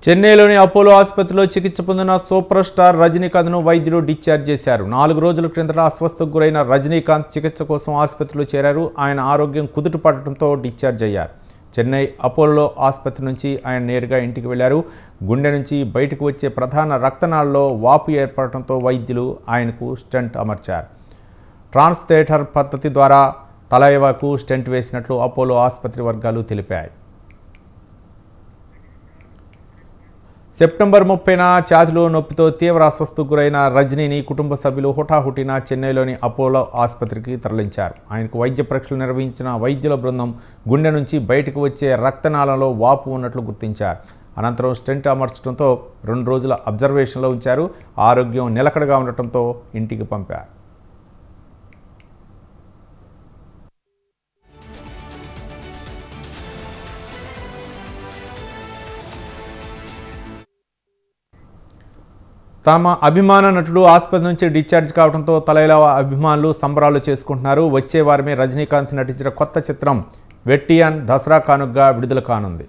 చెన్నైలోని అపోలో ఆసుపత్రిలో చికిత్స పొందిన సూపర్ స్టార్ రజనీకాంత్ను వైద్యులు డిశ్చార్జ్ చేశారు. 4 రోజుల క్రిందట అస్వస్థకు గురైన రజనీకాంత్ చికిత్స కోసం ఆసుపత్రిలో చేరారు. ఆయన ఆరోగ్యం కుదుటపడటంతో డిశ్చార్జ్ అయ్యారు. చెన్నై అపోలో ఆసుపత్రి నుంచి ఆయన నేరుగా ఇంటికి వెళ్లారు. గుండె నుంచి బయటకు వచ్చే ప్రధాన రక్తనాళాల్లో వాపు ఏర్పడటంతో వైద్యులు ఆయనకు స్టెంట్ అమర్చారు. ట్రాన్స్థేటర్ పద్ధతి ద్వారా తలైవాకు స్టెంట్ వేసినట్లు అపోలో ఆసుపత్రి వర్గాలు తెలిపాయి. సెప్టెంబర్ 30న ఛాతీలో నొప్పితో తీవ్ర అస్వస్థకు గురైన రజనీని కుటుంబ సభ్యులు హుటాహుటిన చెన్నైలోని అపోలో ఆసుపత్రికి తరలించారు. ఆయనకు వైద్య పరీక్షలు నిర్వహించిన వైద్యుల బృందం గుండె నుంచి బయటకు వచ్చే రక్తనాళంలో వాపు ఉన్నట్లు గుర్తించారు. అనంతరం స్టెంట్ అమర్చడంతో 2 రోజుల అబ్జర్వేషన్లో ఉంచారు. ఆరోగ్యం నిలకడగా ఉండటంతో ఇంటికి పంపారు. తమ అభిమాన నటుడు ఆసుపత్రి నుంచి డిశ్చార్జ్ కావడంతో తలైలా అభిమానులు సంబరాలు చేసుకుంటున్నారు. వచ్చే వారమే రజనీకాంత్ నటించిన కొత్త చిత్రం వెట్టియాన్ దసరా కానుకగా విడుదల కానుంది.